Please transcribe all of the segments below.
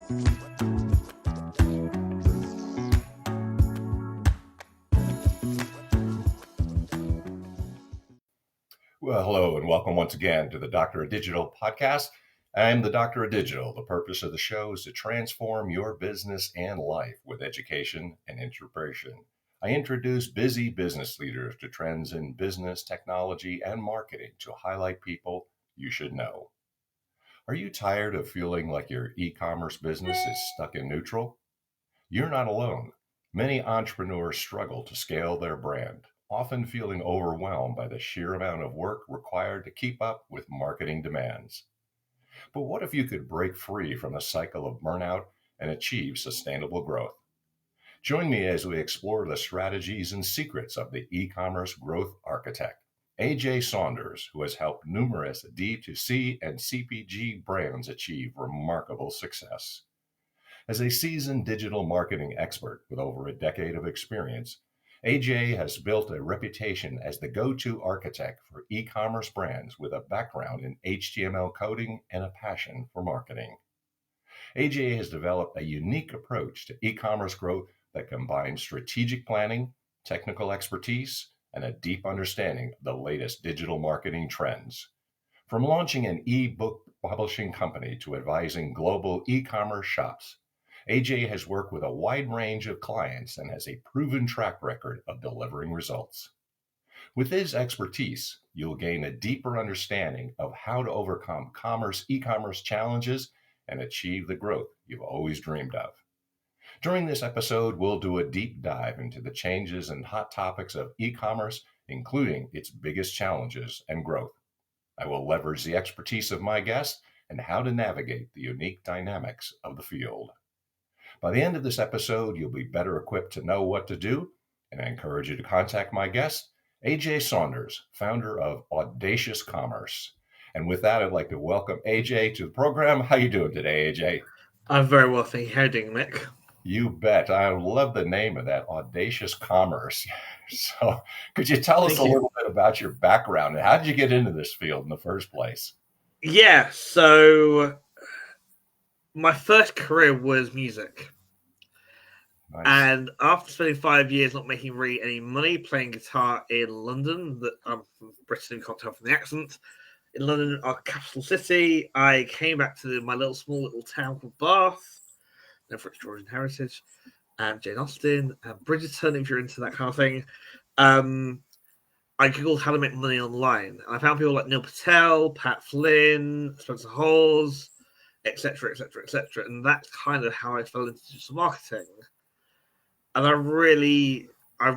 Well, hello and welcome once again to the Doctor of Digital podcast. I'm the Doctor of Digital. The purpose of the show is to transform your business and life with education and inspiration. I introduce busy business leaders to trends in business, technology, and marketing to highlight people you should know. Are you tired of feeling like your e-commerce business is stuck in neutral? You're not alone. Many entrepreneurs struggle to scale their brand, often feeling overwhelmed by the sheer amount of work required to keep up with marketing demands. But what if you could break free from the cycle of burnout and achieve sustainable growth? Join me as we explore the strategies and secrets of the e-commerce growth architect, AJ Saunders, who has helped numerous D2C and CPG brands achieve remarkable success. As a seasoned digital marketing expert with over a decade of experience, AJ has built a reputation as the go-to architect for e-commerce brands with a background in HTML coding and a passion for marketing. AJ has developed a unique approach to e-commerce growth that combines strategic planning, technical expertise, and a deep understanding of the latest digital marketing trends. From launching an eBook publishing company to advising global e-commerce shops, AJ has worked with a wide range of clients and has a proven track record of delivering results. With his expertise, you'll gain a deeper understanding of how to overcome e-commerce challenges and achieve the growth you've always dreamed of. During this episode, we'll do a deep dive into the changes and hot topics of e-commerce, including its biggest challenges and growth. I will leverage the expertise of my guest and how to navigate the unique dynamics of the field. By the end of this episode, you'll be better equipped to know what to do, and I encourage you to contact my guest, AJ Saunders, founder of Audacious Commerce. And with that, I'd like to welcome AJ to the program. How you doing today, AJ? I'm very well, thank you. How are you doing, Mick? You bet. I love the name of that, Audacious Commerce. So could you tell us a little bit about your background and how did you get into this field in the first place? Yeah, so my first career was music. Nice. And after spending 5 years not making really any money playing guitar in London, that I'm from Britain, can't tell from the accent, in London, our capital city, I came back to my small little town called Bath, known for its Georgian heritage, and Jane Austen, and Bridgerton, if you're into that kind of thing. I googled how to make money online, and I found people like Neil Patel, Pat Flynn, Spencer Hawes, etc., etc., etc., and that's kind of how I fell into digital marketing. And I realized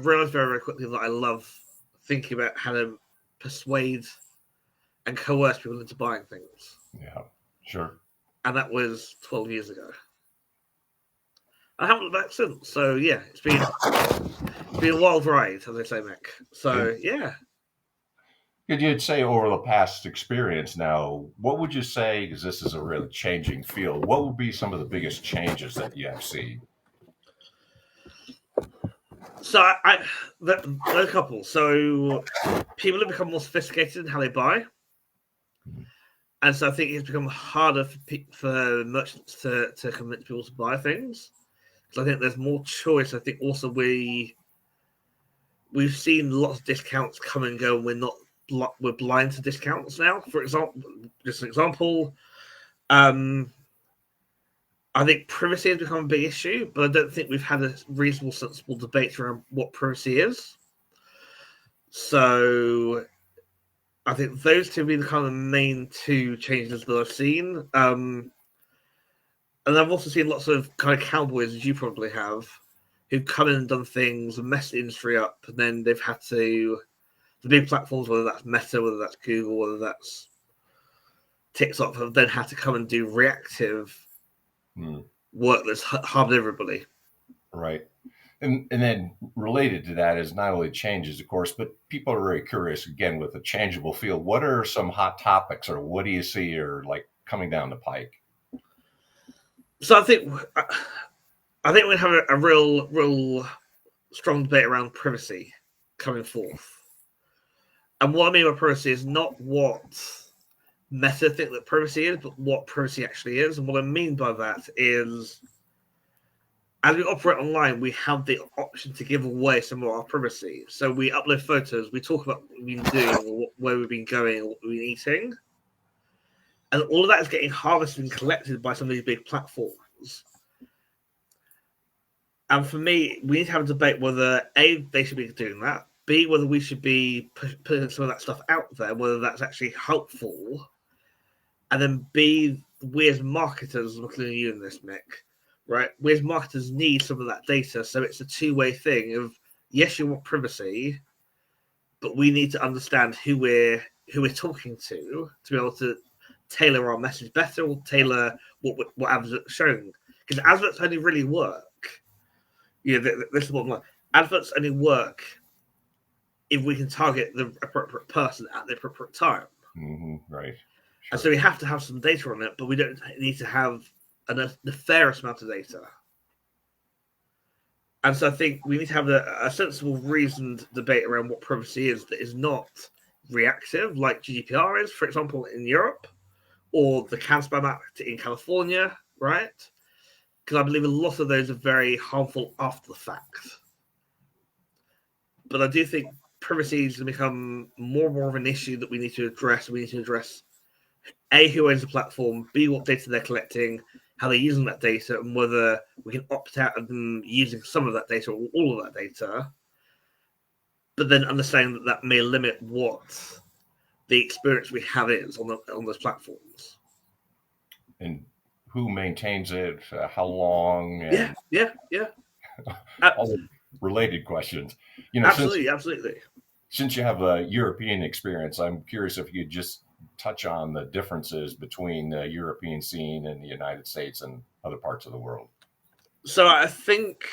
very, very quickly that I love thinking about how to persuade and coerce people into buying things. Yeah, sure. And that was 12 years ago. I haven't looked back since. So, yeah, it's been a wild ride, as they say, Mick. So, yeah. You'd say over the past experience now, what would you say, because this is a really changing field, what would be some of the biggest changes that you have seen? So, there are a couple. So, people have become more sophisticated in how they buy. And so I think it's become harder for merchants to convince people to buy things. Because I think there's more choice. I think also we've seen lots of discounts come and go, and we're blind to discounts now. For example, just an example, I think privacy has become a big issue, but I don't think we've had a reasonable, sensible debate around what privacy is. So I think those two have been the kind of main two changes that I've seen. And I've also seen lots of kind of cowboys, as you probably have, who've come in and done things and messed the industry up, and then they've had to, the big platforms, whether that's Meta, whether that's Google, whether that's TikTok, have then had to come and do reactive work that's harmed everybody. Right. And then related to that is not only changes, of course, but people are very curious, again, with a changeable field. What are some hot topics, or what do you see are like coming down the pike? So I think we have a real strong debate around privacy coming forth. And what I mean by privacy is not what meta think that privacy is, but what privacy actually is. And what I mean by that is, as we operate online, we have the option to give away some of our privacy. So we upload photos, we talk about what we've been doing, or where we've been going, or what we've been eating. And all of that is getting harvested and collected by some of these big platforms. And for me, we need to have a debate whether A, they should be doing that, B, whether we should be putting some of that stuff out there, whether that's actually helpful. And then B, we as marketers, looking at you in this, Mick, right? We as marketers need some of that data. So it's a two-way thing of, yes, you want privacy, but we need to understand who we're talking to be able to tailor our message better, or tailor what adverts are showing. Because adverts only really work. This is what adverts only work if we can target the appropriate person at the appropriate time. Mm-hmm, right. Sure. And so we have to have some data on it, but we don't need to have the fairest amount of data. And so I think we need to have a sensible, reasoned debate around what privacy is that is not reactive, like GDPR is, for example, in Europe, or the CAN-SPAM Act in California, right? Because I believe a lot of those are very harmful after the fact. But I do think privacy is going to become more and more of an issue that we need to address. We need to address A, who owns the platform, B, what data they're collecting, how they're using that data, and whether we can opt out of them using some of that data or all of that data. But then understanding that may limit what the experience we have is on those platforms. And who maintains it, how long? And yeah. all the related questions. Absolutely. Since you have a European experience, I'm curious if you could just touch on the differences between the European scene and the United States and other parts of the world. So I think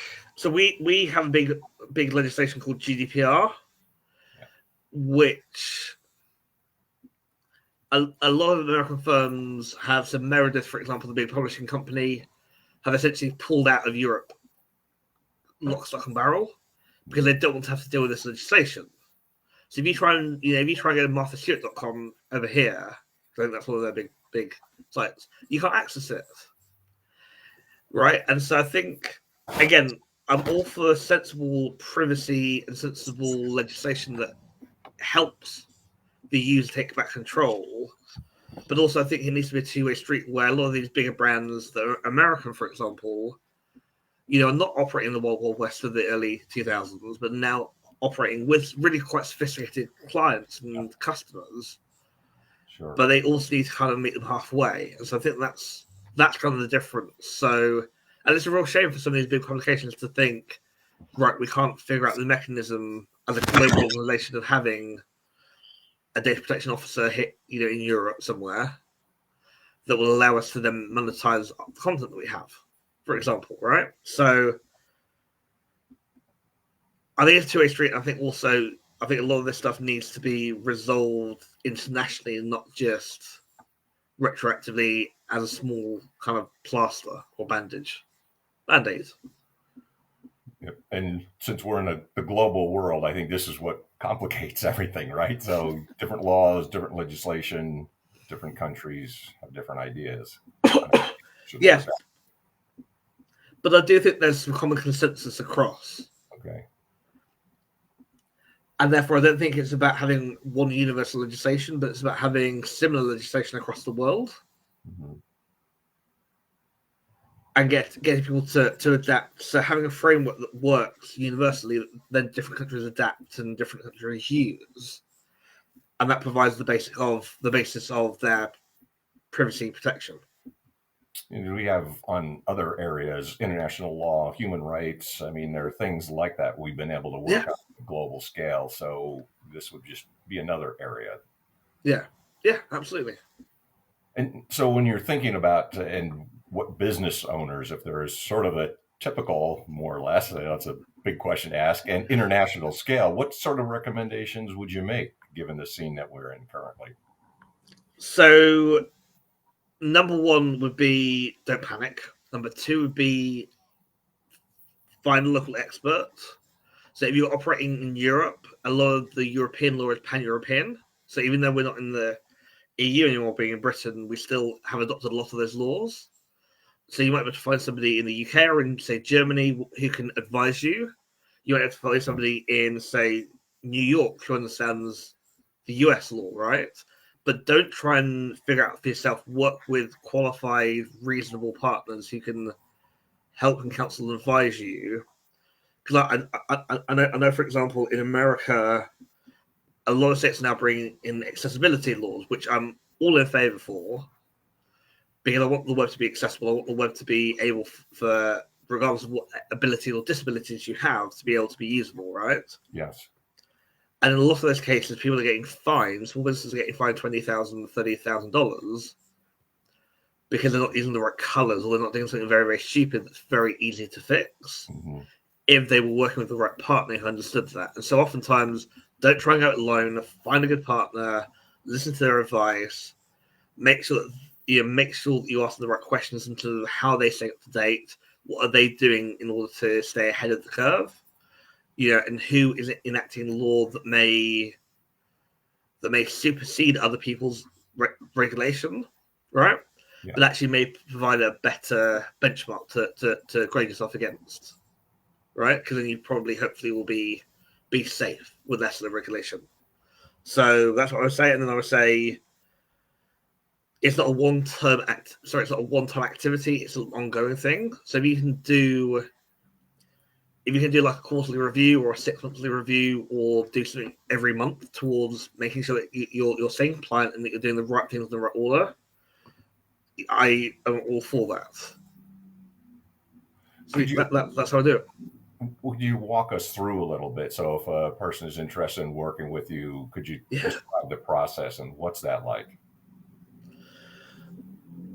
we have a big legislation called GDPR, which a lot of American firms have. So Meredith, for example, the big publishing company, have essentially pulled out of Europe, lock, stock, and barrel, because they don't want to have to deal with this legislation. So if you try and go to marthastewart.com over here, I think that's one of their big sites, you can't access it, right? And so I think, again, I'm all for sensible privacy and sensible legislation that helps the user take back control. But also I think it needs to be a two-way street where a lot of these bigger brands that are American, for example, are not operating in the Wild West of the early 2000s, but now operating with really quite sophisticated clients and customers. Sure. But they also need to kind of meet them halfway. And so I think that's kind of the difference. So, and it's a real shame for some of these big publications to think, right, we can't figure out the mechanism as a global organization of having a data protection officer hit, in Europe somewhere that will allow us to then monetize the content that we have, for example, right? So I think it's a two-way street. I think a lot of this stuff needs to be resolved internationally and not just retroactively as a small kind of plaster or band-aid. Yep. And since we're in the global world, I think this is what complicates everything, right? So different laws, different legislation, different countries have different ideas. Yeah. But I do think there's some common consensus across. Okay. And therefore, I don't think it's about having one universal legislation, but it's about having similar legislation across the world. Mm-hmm. And getting people to adapt. So having a framework that works universally, then different countries adapt and different countries use. And that provides the basis of their privacy protection. And we have on other areas, international law, human rights. I mean, there are things like that we've been able to work on a global scale. So this would just be another area. Yeah, absolutely. And so when you're thinking about and what business owners, if there is sort of a typical, more or less, that's a big question to ask, and international scale, what sort of recommendations would you make given the scene that we're in currently? So number one would be don't panic. Number two would be find a local expert. So if you're operating in Europe, a lot of the European law is pan-European. So even though we're not in the EU anymore, being in Britain, we still have adopted a lot of those laws. So you might be able to find somebody in the UK or in, say, Germany who can advise you. You might have to find somebody in, say, New York who understands the US law, right? But don't try and figure out for yourself. Work with qualified, reasonable partners who can help and counsel and advise you. Because I know, for example, in America, a lot of states are now bringing in accessibility laws, which I'm all in favor for. Because I want the web to be accessible. I want the web to be able for, regardless of what ability or disabilities you have, to be able to be usable, right? Yes. And in a lot of those cases, people are getting fined. Small businesses are getting fined $20,000, $30,000 because they're not using the right colors or they're not doing something very, very stupid that's very easy to fix. Mm-hmm. If they were working with the right partner who understood that. And so oftentimes, don't try and go it alone. Find a good partner. Listen to their advice. Make sure that you ask the right questions into how they stay up to date. What are they doing in order to stay ahead of the curve? And who is enacting law that may supersede other people's regulation, right? Yeah. But actually may provide a better benchmark to grade yourself against, right? Because then you probably, hopefully, will be safe with less of the regulation. So that's what I would say. And then I would say it's not a one-time it's not a one-time activity. It's an ongoing thing. So if you can do like a quarterly review or a 6-monthly review, or do something every month towards making sure that you're staying compliant and that you're doing the right things in the right order, I am all for that. So that's how I do it. Would you walk us through a little bit? So if a person is interested in working with you, could you describe the process and what's that like?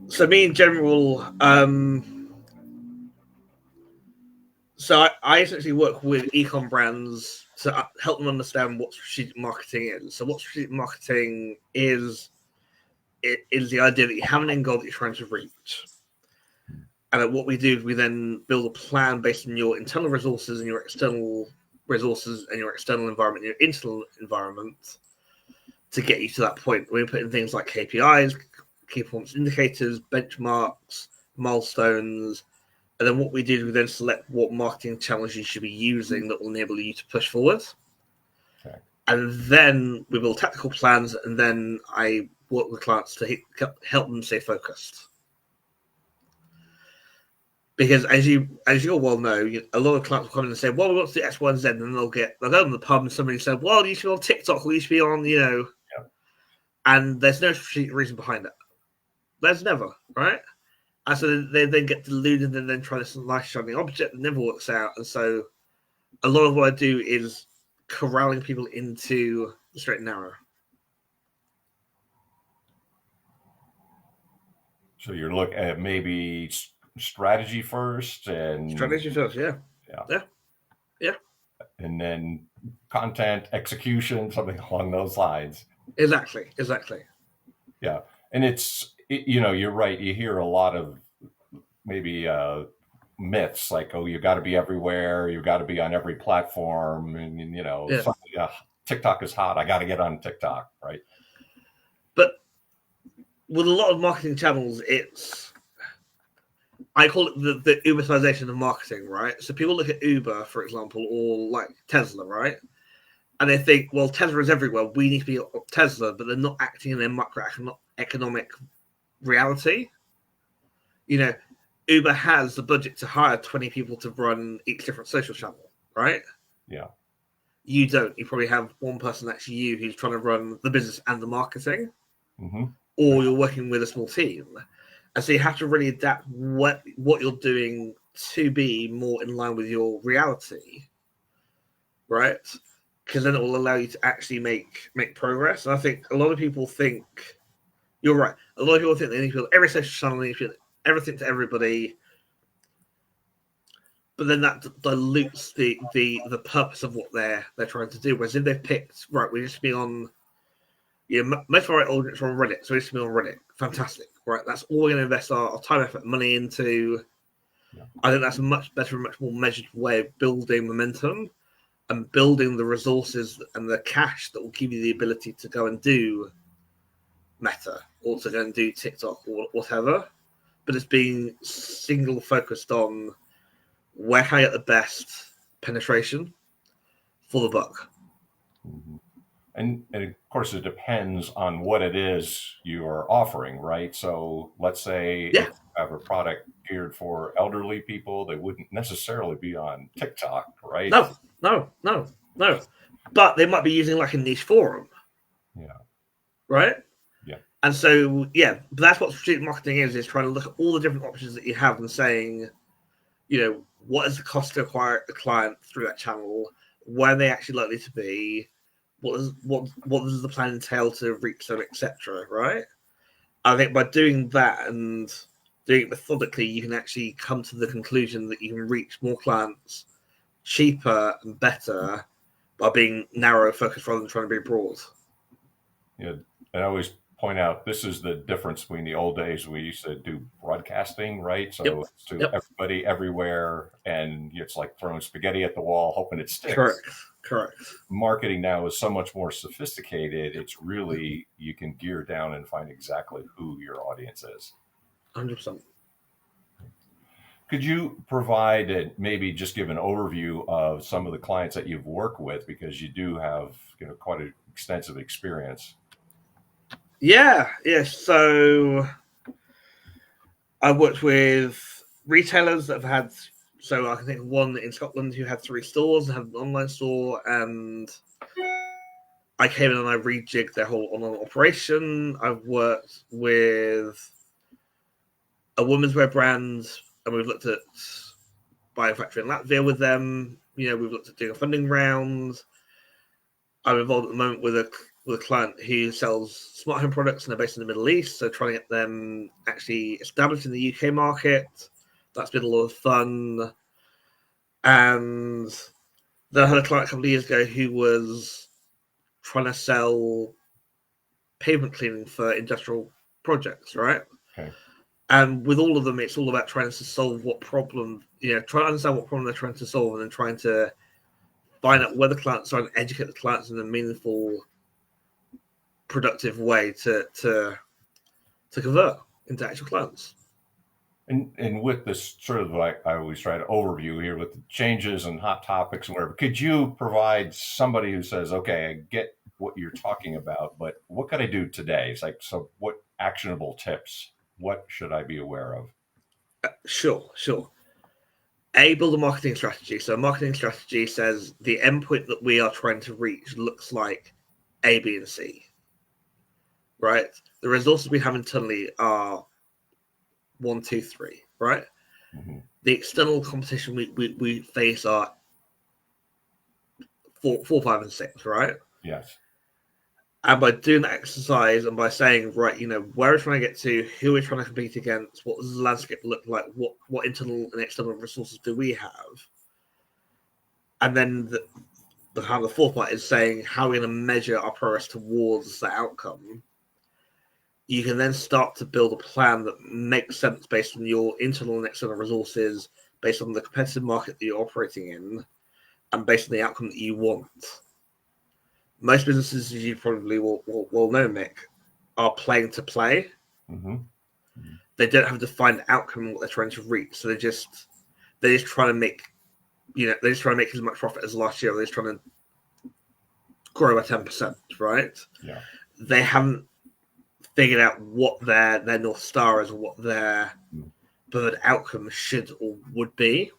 So me in general, so I essentially work with e-com brands to help them understand what strategic marketing is. So what strategic marketing is the idea that you have an end goal that you're trying to reach. And what we do is we then build a plan based on your internal resources and your external resources and your external environment, your internal environment, to get you to that point. We put in things like KPIs, key performance indicators, benchmarks, milestones. And then what we do is we then select what marketing channels you should be using that will enable you to push forward. Okay. And then we build tactical plans, and then I work with clients to help them stay focused. Because as you well know, a lot of clients will come in and say, well, we want to do X, Y, and Z, and then they'll go to the pub and somebody said, well, you should be on TikTok, or you should be on, and there's no strategic reason behind it. There's never, right? And so they then get deluded and then try this nice shiny object that never works out. And so a lot of what I do is corralling people into the straight and narrow. So you're looking at maybe strategy first and... Strategy first, yeah. And then content, execution, something along those lines. Exactly. Yeah. And it's, you're right. You hear a lot of maybe myths like, oh, you got to be everywhere. You got to be on every platform. And, TikTok is hot. I got to get on TikTok, right? But with a lot of marketing channels, I call it the Uberization of marketing, right? So people look at Uber, for example, or like Tesla, right? And they think, well, Tesla is everywhere. We need to be Tesla, but they're not acting in their macroeconomic reality. Uber has the budget to hire 20 people to run each different social channel, right? Yeah. You don't. You probably have one person, that's you, who's trying to run the business and the marketing. Mm-hmm. Or you're working with a small team. And so you have to really adapt what you're doing to be more in line with your reality, right? Because then it will allow you to actually make progress. And I think a lot of people think, you're right, a lot of people think they need to build every social channel, they need to build everything to everybody. But then that dilutes the purpose of what they're trying to do. Whereas if they've picked, right, we just be on, most of our audience are on Reddit, so we just be on Reddit. Fantastic, right? That's all we're going to invest our time, effort, money into. Yeah. I think that's a much better, much more measured way of building momentum and building the resources and the cash that will give you the ability to go and do Meta or to go and do TikTok or whatever, but it's being single focused on where can I get the best penetration for the buck. Mm-hmm. And of course, it depends on what it is you're offering, right? So let's say if you have a product geared for elderly people, they wouldn't necessarily be on TikTok, right? No. But they might be using like a niche forum. Yeah. Right? Yeah. And so, that's what strategic marketing is trying to look at all the different options that you have and saying, what is the cost to acquire a client through that channel? Where are they actually likely to be? What does the plan entail to reach them, etc. Right? I think by doing that and doing it methodically, you can actually come to the conclusion that you can reach more clients cheaper and better by being narrow focused rather than trying to be broad. Yeah, and I always point out this is the difference between the old days we used to do broadcasting, right? So it's to everybody everywhere, and it's like throwing spaghetti at the wall, hoping it sticks. Correct. Marketing now is so much more sophisticated. It's really, you can gear down and find exactly who your audience is. 100%. Could you provide maybe just give an overview of some of the clients that you've worked with, because you do have quite an extensive experience? Yeah. So I've worked with retailers that have had, so I can think of one in Scotland who had 3 stores and had an online store, and I came in and I rejigged their whole online operation. I've worked with a women's wear brand, and we've looked at buying a factory in Latvia with them. We've looked at doing a funding round. I'm involved at the moment with a client who sells smart home products, and they're based in the Middle East. So trying to get them actually established in the UK market. That's been a lot of fun. And then I had a client a couple of years ago who was trying to sell pavement cleaning for industrial projects, right? Okay. And with all of them, it's all about trying to solve what problem, trying to understand what problem they're trying to solve, and then trying to find out where the clients are and educate the clients in a meaningful, productive way to convert into actual clients. And with this sort of, like I always try to overview here with the changes and hot topics and whatever, could you provide somebody who says, okay, I get what you're talking about, but what can I do today? It's like, so what actionable tips, what should I be aware of? Sure. Build a marketing strategy. So a marketing strategy says the endpoint that we are trying to reach looks like A, B, and C. Right? The resources we have internally are 1, 2, 3. Right? Mm-hmm. The external competition we face are 4, 5, and 6. Right? Yes. And by doing that exercise and by saying, right, where are we trying to get to, who are we trying to compete against, what does the landscape look like, what internal and external resources do we have? And then the kind of the fourth part is saying how we're going to measure our progress towards that outcome. You can then start to build a plan that makes sense based on your internal and external resources, based on the competitive market that you're operating in, and based on the outcome that you want. Most businesses, as you probably will know, Mick, are playing to play. Mm-hmm. Mm-hmm. They don't have a defined outcome in what they're trying to reach. So they're just trying to make, they're just trying to make as much profit as last year. They're just trying to grow by 10%, right? Yeah. They haven't figured out what their North Star is or what their bird outcome should or would be.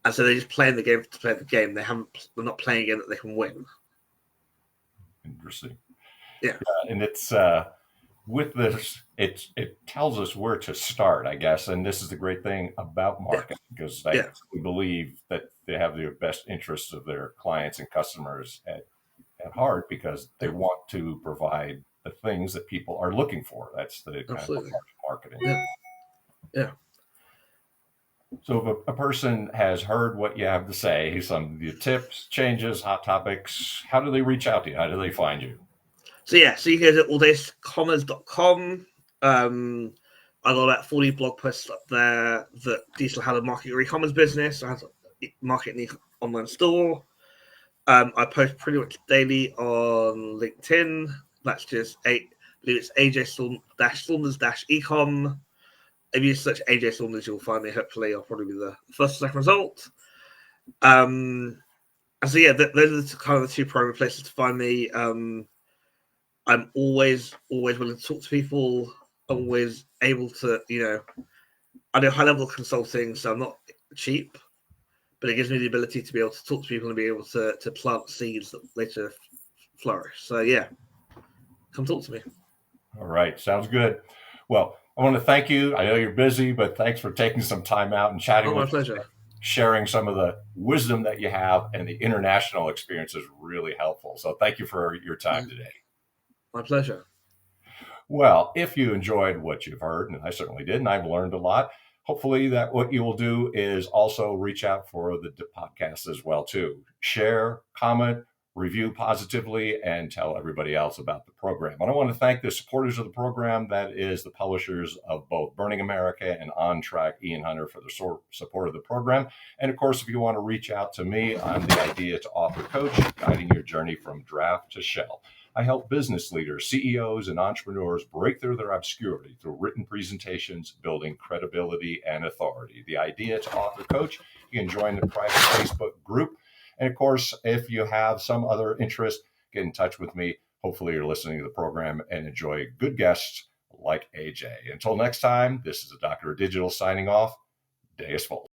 And so they're just playing the game to play the game. They're not playing a game that they can win. Interesting. Yeah. And it's with this, it tells us where to start, I guess. And this is the great thing about marketing, because I believe that they have the best interests of their clients and customers at heart, because they want to provide the things that people are looking for. That's the kind of marketing. Yeah. So if a person has heard what you have to say, some of your tips, changes, hot topics, how do they reach out to you? How do they find you? So you can go to alldayscommerce.com. I got about 40 blog posts up there that detail how to market your e-commerce business, how to market an online store. I post pretty much daily on LinkedIn. That's just believe it's AJ-Saunders-Ecom. If you search AJ Saunders, you'll find me. Hopefully, I'll probably be the first or second result. And so yeah, those are kind of the two primary places to find me. I'm always willing to talk to people. Always able to, I do high level consulting, so I'm not cheap, but it gives me the ability to be able to talk to people and be able to plant seeds that later flourish. So yeah, come talk to me. All right, sounds good. Well, I want to thank you. I know you're busy, but thanks for taking some time out and chatting with my pleasure. us, sharing some of the wisdom that you have, and the international experience is really helpful. So thank you for your time today. My pleasure. Well, if you enjoyed what you've heard, and I certainly did, and I've learned a lot, hopefully that what you will do is also reach out for the podcast as well, too. Share, comment, review positively, and tell everybody else about the program. And I want to thank the supporters of the program, that is the publishers of both Burning America and On Track, Ian Hunter, for the support of the program. And of course, if you want to reach out to me, I'm the Idea to Author Coach, guiding your journey from draft to shell. I help business leaders, CEOs, and entrepreneurs break through their obscurity through written presentations, building credibility and authority. The Idea to Author Coach, you can join the private Facebook group. And of course, if you have some other interest, get in touch with me. Hopefully you're listening to the program and enjoy good guests like AJ. Until next time, this is the Doctor of Digital signing off. Day is full.